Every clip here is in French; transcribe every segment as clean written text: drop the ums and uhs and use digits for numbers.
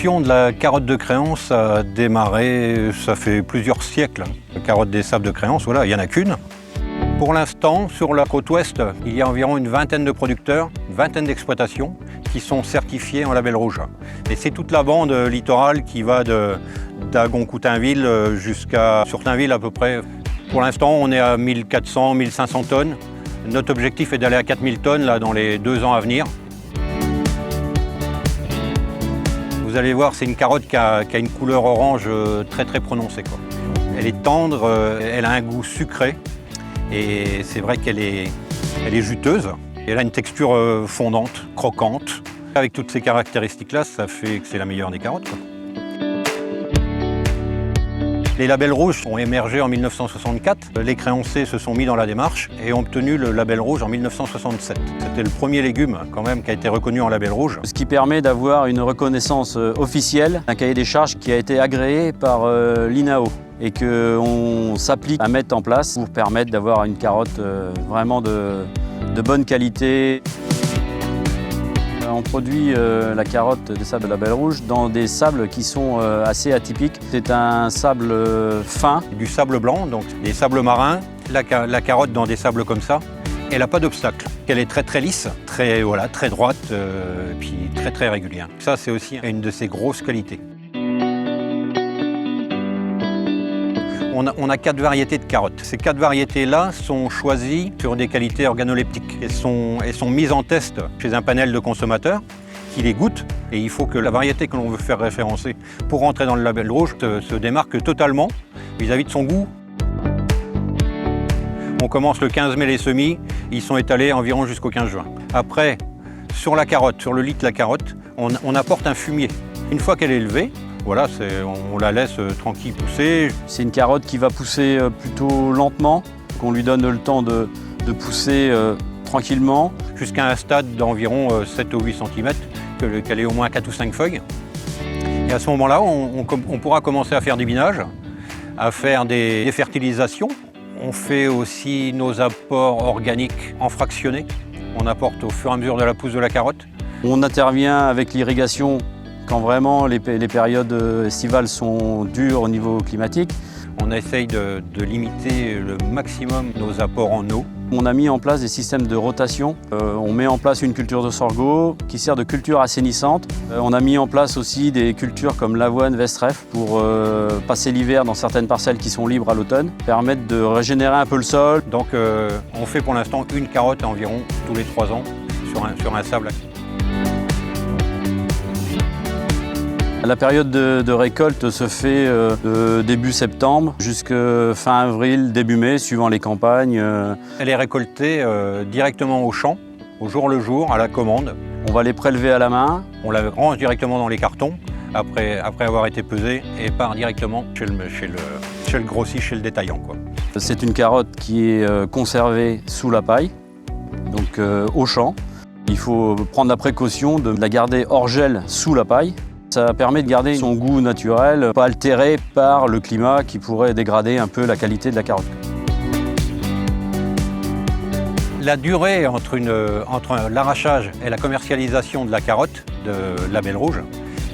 L'exploitation de la carotte de créance a démarré, ça fait plusieurs siècles. La carotte des sables de créance, voilà, il n'y en a qu'une. Pour l'instant, sur la côte ouest, il y a environ une vingtaine de producteurs, une vingtaine d'exploitations qui sont certifiées en label rouge. Et c'est toute la bande littorale qui va d'Agon-Coutainville jusqu'à Surtainville à peu près. Pour l'instant, on est à 1400, 1500 tonnes. Notre objectif est d'aller à 4000 tonnes là, dans les 2 ans à venir. Vous allez voir, c'est une carotte qui a une couleur orange très très prononcée, quoi. Elle est tendre, elle a un goût sucré et c'est vrai qu'elle est juteuse. Elle a une texture fondante, croquante. Avec toutes ces caractéristiques-là, ça fait que c'est la meilleure des carottes, quoi. Les labels rouges ont émergé en 1964. Les créanciers se sont mis dans la démarche et ont obtenu le label rouge en 1967. C'était le premier légume quand même qui a été reconnu en label rouge. Ce qui permet d'avoir une reconnaissance officielle, un cahier des charges qui a été agréé par l'INAO et qu'on s'applique à mettre en place pour permettre d'avoir une carotte vraiment de bonne qualité. On produit la carotte des sables de label rouge dans des sables qui sont assez atypiques. C'est un sable fin. Du sable blanc, donc des sables marins. La carotte dans des sables comme ça, elle n'a pas d'obstacle. Elle est très très lisse, très droite, puis très très régulière. Ça, c'est aussi une de ses grosses qualités. On a 4 variétés de carottes. Ces 4 variétés-là sont choisies sur des qualités organoleptiques. Elles sont mises en test chez un panel de consommateurs qui les goûtent. Et il faut que la variété que l'on veut faire référencer pour rentrer dans le label rouge se démarque totalement vis-à-vis de son goût. On commence le 15 mai les semis, ils sont étalés environ jusqu'au 15 juin. Après, sur la carotte, sur le litre de la carotte, on apporte un fumier. Une fois qu'elle est élevée, voilà, on la laisse tranquille pousser. C'est une carotte qui va pousser plutôt lentement, qu'on lui donne le temps de pousser tranquillement. Jusqu'à un stade d'environ 7 ou 8 cm, qu'elle ait au moins 4 ou 5 feuilles. Et à ce moment-là, on pourra commencer à faire du binage, à faire des fertilisations. On fait aussi nos apports organiques en fractionné. On apporte au fur et à mesure de la pousse de la carotte. On intervient avec l'irrigation quand vraiment les périodes estivales sont dures au niveau climatique. On essaye de limiter le maximum nos apports en eau. On a mis en place des systèmes de rotation. On met en place une culture de sorgho qui sert de culture assainissante. On a mis en place aussi des cultures comme l'avoine, Vestref pour passer l'hiver dans certaines parcelles qui sont libres à l'automne, permettre de régénérer un peu le sol. Donc on fait pour l'instant une carotte environ tous les 3 ans sur un sable. La période de récolte se fait de début septembre jusqu'à fin avril, début mai, suivant les campagnes. Elle est récoltée directement au champ, au jour le jour, à la commande. On va les prélever à la main. On la range directement dans les cartons, après avoir été pesée, et part directement chez le grossiste, chez le détaillant, quoi. C'est une carotte qui est conservée sous la paille, donc au champ. Il faut prendre la précaution de la garder hors gel sous la paille. Ça permet de garder son goût naturel, pas altéré par le climat qui pourrait dégrader un peu la qualité de la carotte. La durée entre l'arrachage et la commercialisation de la carotte de label rouge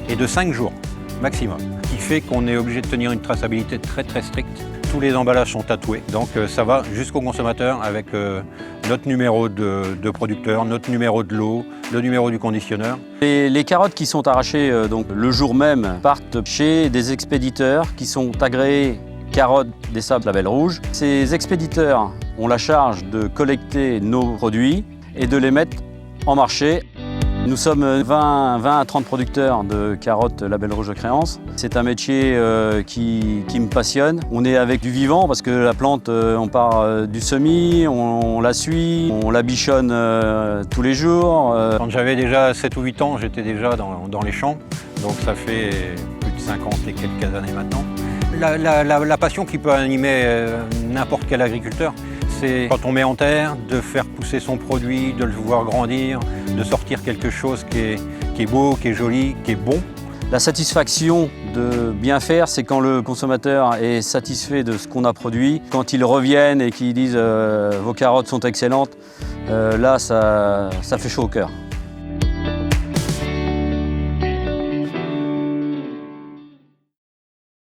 est de 5 jours maximum, ce qui fait qu'on est obligé de tenir une traçabilité très très stricte. Tous les emballages sont tatoués, donc ça va jusqu'au consommateur avec notre numéro de producteur, notre numéro de lot, le numéro du conditionneur. Les carottes qui sont arrachées donc, le jour même partent chez des expéditeurs qui sont agréés carottes des sables label rouge. Ces expéditeurs ont la charge de collecter nos produits et de les mettre en marché. Nous sommes 20 à 30 producteurs de carottes label rouge de créance. C'est un métier qui me passionne. On est avec du vivant parce que la plante, on part du semis, on la suit, on la bichonne tous les jours. Quand j'avais déjà 7 ou 8 ans, j'étais déjà dans les champs. Donc ça fait plus de 50 et quelques années maintenant. La passion qui peut animer n'importe quel agriculteur, c'est quand on met en terre, de faire pousser son produit, de le voir grandir, de sortir quelque chose qui est beau, qui est joli, qui est bon. La satisfaction de bien faire, c'est quand le consommateur est satisfait de ce qu'on a produit. Quand ils reviennent et qu'ils disent « vos carottes sont excellentes », là, ça fait chaud au cœur.